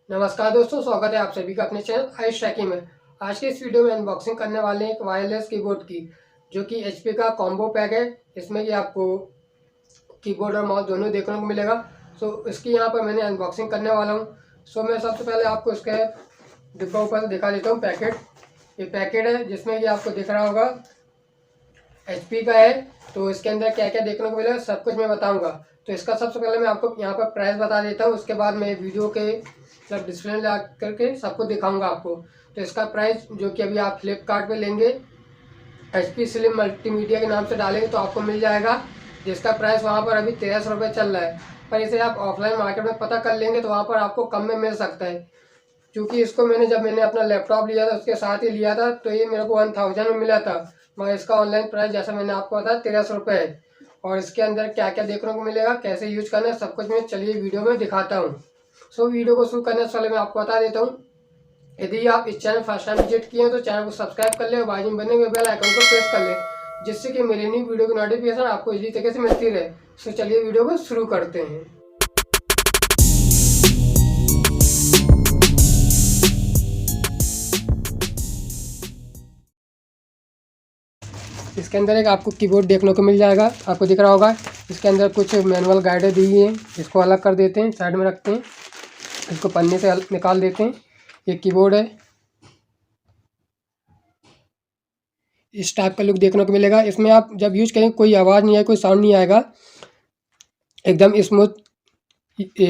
नमस्कार दोस्तों, स्वागत है आप सभी का अपने चैनल आयुष ट्रैकिंग में। आज के इस वीडियो में अनबॉक्सिंग करने वाले हैं एक वायरलेस कीबोर्ड की, जो कि एचपी का कॉम्बो पैक है। इसमें कि आपको कीबोर्ड और माउस दोनों देखने को मिलेगा। इसकी यहाँ पर मैंने अनबॉक्सिंग करने वाला हूँ। मैं सबसे पहले आपको इसके डिब्बा ऊपर से दिखा देता हूँ। ये पैकेट है जिसमें कि आपको दिख रहा होगा एचपी का है। तो इसके अंदर क्या क्या देखने को मिलेगा सब कुछ मैं बताऊंगा। तो इसका सबसे पहले मैं आपको यहाँ पर प्राइस बता देता हूँ, उसके बाद मैं वीडियो के मतलब डिस्प्ले में ला करके सबको दिखाऊंगा आपको। तो इसका प्राइस जो कि अभी आप फ्लिपकार्ट पे लेंगे एचपी स्लिम मल्टीमीडिया के नाम से डालेंगे तो आपको मिल जाएगा, जिसका प्राइस वहाँ पर अभी 1300 रुपये चल रहा है। पर इसे आप ऑफलाइन मार्केट में पता कर लेंगे तो वहाँ पर आपको कम में मिल सकता है। क्योंकि इसको जब मैंने अपना लैपटॉप लिया था उसके साथ ही लिया था, तो ये मेरे को 1000 में मिला था। मगर इसका ऑनलाइन प्राइस जैसा मैंने आपको बताया 1300 रुपये है। और इसके अंदर क्या क्या देखने को मिलेगा, कैसे यूज करना है, सब कुछ मैं चलिए वीडियो में दिखाता हूँ। वीडियो को शुरू करने से पहले मैं आपको बता देता हूँ, यदि आप इस चैनल फर्स्ट टाइम विजिट किए हैं तो चैनल को सब्सक्राइब कर ले और बाजू में बने हुए बेल आइकन को प्रेस कर ले, जिससे कि मेरी न्यू वीडियो की नोटिफिकेशन आपको इसी तरीके से मिलती रहे। चलिए वीडियो को शुरू करते हैं। इसके अंदर एक आपको कीबोर्ड देखने को मिल जाएगा, आपको दिख रहा होगा। इसके अंदर कुछ मैनुअल गाइडें दी हुई हैं। इसको अलग कर देते हैं, साइड में रखते हैं, इसको पन्ने से निकाल देते हैं। ये कीबोर्ड है, इस टाइप का लुक देखने को मिलेगा। इसमें आप जब यूज करेंगे कोई आवाज़ नहीं आएगी, कोई साउंड नहीं आएगा, एकदम स्मूथ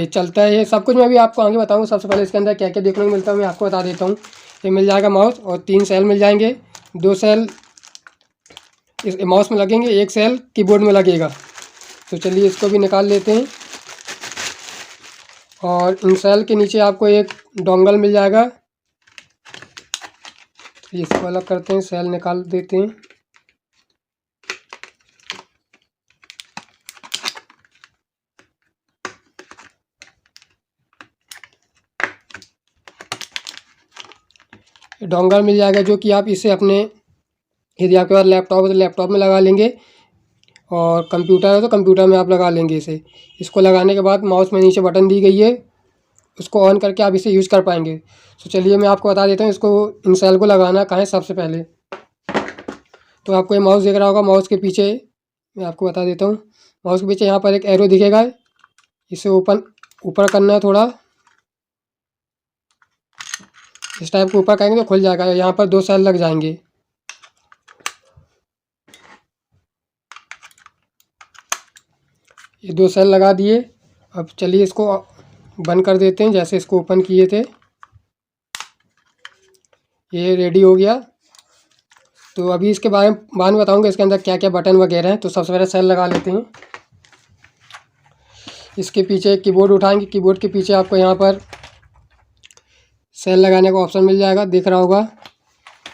चलता है। ये सब कुछ मैं भी आपको आगे बताऊंगा। सबसे पहले इसके अंदर क्या क्या देखने को मिलता है मैं आपको बता देता हूँ। ये मिल जाएगा माउस, और 3 सेल मिल जाएंगे। 2 सेल इस माउस में लगेंगे, 1 सेल कीबोर्ड में लगेगा। तो चलिए इसको भी निकाल लेते हैं। और इन सेल के नीचे आपको एक डोंगल मिल जाएगा, इसको अलग करते हैं, सेल निकाल देते हैं। डोंगल मिल जाएगा जो कि आप इसे अपने, यदि आपके पास लैपटॉप है तो लैपटॉप में लगा लेंगे, और कंप्यूटर है तो कंप्यूटर में आप लगा लेंगे इसे। इसको लगाने के बाद माउस में नीचे बटन दी गई है, उसको ऑन करके आप इसे यूज़ कर पाएंगे। चलिए मैं आपको बता देता हूँ इसको इन सेल को लगाना कहाँ है। सबसे पहले तो आपको ये माउस दिख रहा होगा, माउस के पीछे मैं आपको बता देता हूँ। माउस के पीछे यहाँ पर एक एरो दिखेगा, इसे ऊपर करना है थोड़ा, इस टाइप को ऊपर करेंगे तो खुल जाएगा। यहाँ पर 2 सेल लग जाएंगे। ये 2 सेल लगा दिए। अब चलिए इसको बंद कर देते हैं, जैसे इसको ओपन किए थे। ये रेडी हो गया। तो अभी इसके बाद में बताऊंगा इसके अंदर क्या क्या बटन वगैरह हैं। तो सबसे पहले सेल लगा लेते हैं। इसके पीछे एक कीबोर्ड उठाएंगे, कीबोर्ड के पीछे आपको यहाँ पर सेल लगाने का ऑप्शन मिल जाएगा, दिख रहा होगा।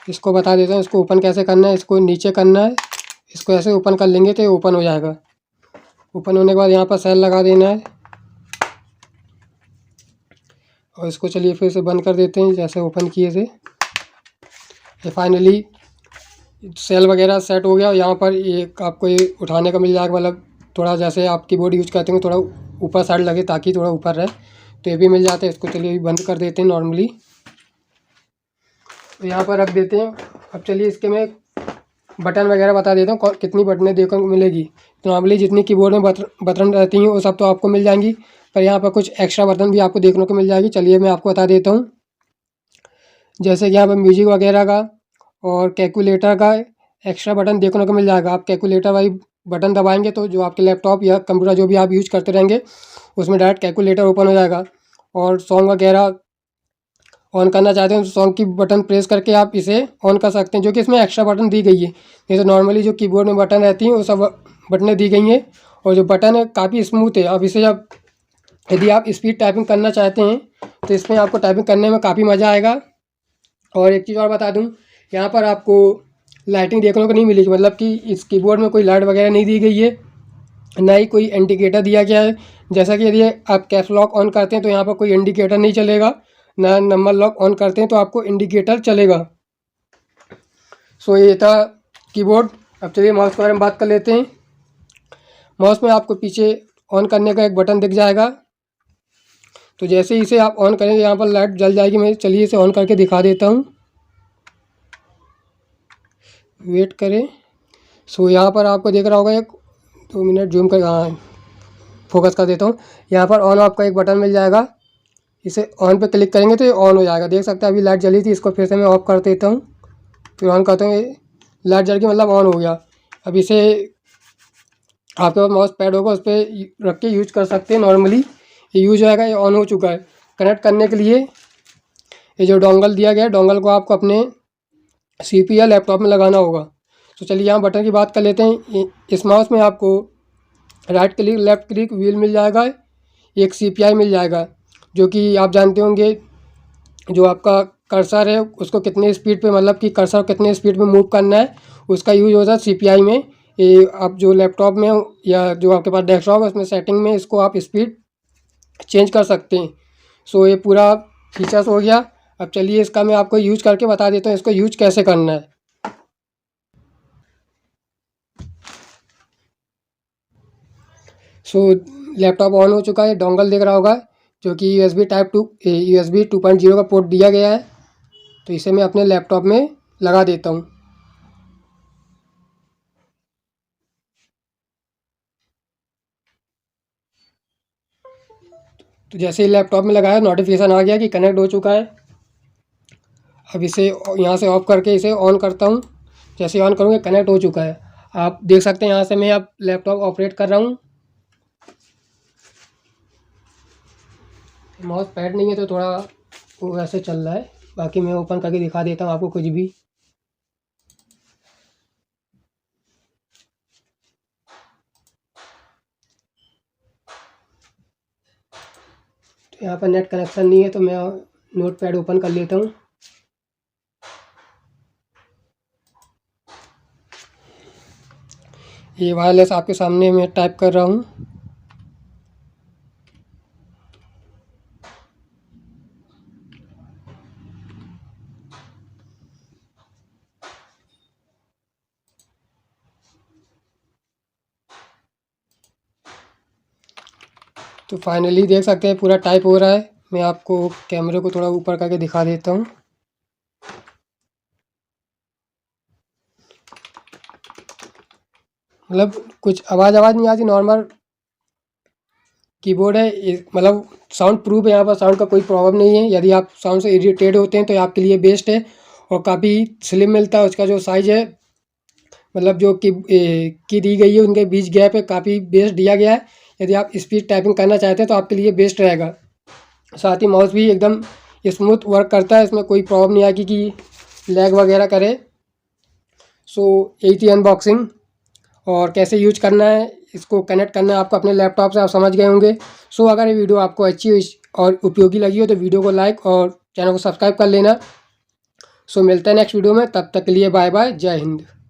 इसको बता देता हूँ, इसको ओपन कैसे करना है। इसको नीचे करना है, इसको ऐसे ओपन कर लेंगे तो ये ओपन हो जाएगा। ओपन होने के बाद यहाँ पर सेल लगा देना है, और इसको चलिए फिर से बंद कर देते हैं जैसे ओपन किए थे। ये फाइनली सेल वगैरह सेट हो गया। यहाँ पर एक आपको ये उठाने का मिल जाएगा, मतलब थोड़ा जैसे आप कीबोर्ड यूज करते हैं थोड़ा ऊपर साइड लगे ताकि थोड़ा ऊपर रहे, तो ये भी मिल जाता है। इसको चलिए बंद कर देते हैं नॉर्मली, तो यहाँ पर रख देते हैं। अब चलिए इसके मैं बटन वगैरह बता देता हूँ कितनी बटनें देखने को मिलेगी। तो नॉर्मली जितनी कीबोर्ड में बटन रहती हैं वो सब तो आपको मिल जाएंगी, पर यहाँ पर कुछ एक्स्ट्रा बटन भी आपको देखने को मिल जाएगी। चलिए मैं आपको बता देता हूँ। जैसे कि यहाँ पर म्यूजिक वगैरह का और कैलकुलेटर का एक्स्ट्रा बटन देखने को मिल जाएगा। आप कैलकुलेटर वाली बटन दबाएंगे तो जो आपके लैपटॉप या कंप्यूटर जो भी आप यूज करते रहेंगे उसमें डायरेक्ट कैलकुलेटर ओपन हो जाएगा। और सॉन्ग वगैरह ऑन करना चाहते हैं तो सॉन्ग की बटन प्रेस करके आप इसे ऑन कर सकते हैं, जो कि इसमें एक्स्ट्रा बटन दी गई है। जैसे नॉर्मली जो कीबोर्ड में बटन रहती हैं वो सब बटनें दी गई हैं, और जो बटन है काफ़ी स्मूथ है। अब इसे जब यदि आप स्पीड टाइपिंग करना चाहते हैं तो इसमें आपको टाइपिंग करने में काफ़ी मज़ा आएगा। और एक चीज़ और बता दूँ, यहाँ पर आपको लाइटिंग देखने को नहीं मिलेगी, मतलब कि इस कीबोर्ड में कोई लाइट वगैरह नहीं दी गई है, ना ही कोई इंडिकेटर दिया गया है। जैसा कि यदि आप कैप्स लॉक ऑन करते हैं तो यहाँ पर कोई इंडिकेटर नहीं चलेगा, ना नंबर लॉक ऑन करते हैं तो आपको इंडिकेटर चलेगा। ये था कीबोर्ड। अब चलिए माउस के बारे में बात कर लेते हैं। माउस में आपको पीछे ऑन करने का एक बटन दिख जाएगा, तो जैसे ही इसे आप ऑन करेंगे यहाँ पर लाइट जल जाएगी। मैं चलिए इसे ऑन करके दिखा देता हूँ, वेट करें। सो यहाँ पर आपको दिख रहा होगा, एक 2 मिनट जूम कर, हाँ फोकस कर देता हूँ। यहाँ पर ऑन ऑफ का एक बटन मिल जाएगा, इसे ऑन पे क्लिक करेंगे तो ये ऑन हो जाएगा। देख सकते हैं अभी लाइट जली थी, इसको फिर से मैं ऑफ कर देता हूँ, फिर ऑन करता हूँ। लाइट जल के मतलब ऑन हो गया। अब इसे आपके पास माउस पैड होगा, उस पर रख के यूज कर सकते हैं। नॉर्मली ये यूज होएगा, ये ऑन हो चुका है। कनेक्ट करने के लिए ये जो डोंगल दिया गया है, डोंगल को आपको अपने सीपी या लैपटॉप में लगाना होगा। तो चलिए यहाँ बटन की बात कर लेते हैं। इस माउस में आपको right click, left click, wheel मिल जाएगा, एक सीपीआई मिल जाएगा, जो कि आप जानते होंगे जो आपका कर्सर है उसको कितने स्पीड पे, मतलब कि कर्सर कितने स्पीड में मूव करना है, उसका यूज होता है सीपीआई में। ये आप जो लैपटॉप में या जो आपके पास डेस्कटॉप है उसमें सेटिंग में इसको आप स्पीड चेंज कर सकते हैं। सो ये पूरा फीचर्स हो गया। अब चलिए इसका मैं आपको यूज करके बता देता हूँ इसको यूज कैसे करना है। सो लैपटॉप ऑन हो चुका है, डोंगल दिख रहा होगा जो कि USB 2.0 का पोर्ट दिया गया है। तो इसे मैं अपने लैपटॉप में लगा देता हूँ। तो जैसे ही लैपटॉप में लगाया, नोटिफिकेशन आ गया कि कनेक्ट हो चुका है। अब इसे यहाँ से ऑफ करके इसे ऑन करता हूँ। जैसे ऑन करूँगा कनेक्ट हो चुका है। आप देख सकते हैं यहाँ से मैं अब लैपटॉप ऑपरेट कर रहा हूँ। माउस पैड नहीं है तो थोड़ा वो वैसे चल रहा है, बाकी मैं ओपन करके दिखा देता हूँ आपको कुछ भी। तो यहाँ पर नेट कनेक्शन नहीं है तो मैं नोट पैड ओपन कर लेता हूँ। ये वायरलेस आपके सामने मैं टाइप कर रहा हूँ। तो फाइनली देख सकते हैं पूरा टाइप हो रहा है। मैं आपको कैमरे को थोड़ा ऊपर करके दिखा देता हूँ। मतलब कुछ आवाज़ नहीं आती, नॉर्मल कीबोर्ड है। मतलब साउंड प्रूफ है, यहाँ पर साउंड का कोई प्रॉब्लम नहीं है। यदि आप साउंड से इरिटेट होते हैं तो आपके लिए बेस्ट है, और काफ़ी स्लिम मिलता है। उसका जो साइज़ है, मतलब जो की दी गई है उनके बीच गैप है, काफ़ी बेस्ट दिया गया है। यदि आप स्पीड टाइपिंग करना चाहते हैं तो आपके लिए बेस्ट रहेगा। साथ ही माउस भी एकदम स्मूथ वर्क करता है, इसमें कोई प्रॉब्लम नहीं आएगी कि लैग वगैरह करे। सो यही थी अनबॉक्सिंग, और कैसे यूज करना है, इसको कनेक्ट करना है आपको अपने लैपटॉप से, आप समझ गए होंगे। सो अगर ये वीडियो आपको अच्छी हुई और उपयोगी लगी हो तो वीडियो को लाइक और चैनल को सब्सक्राइब कर लेना। सो मिलते हैं नेक्स्ट वीडियो में, तब तक के लिए बाय बाय, जय हिंद।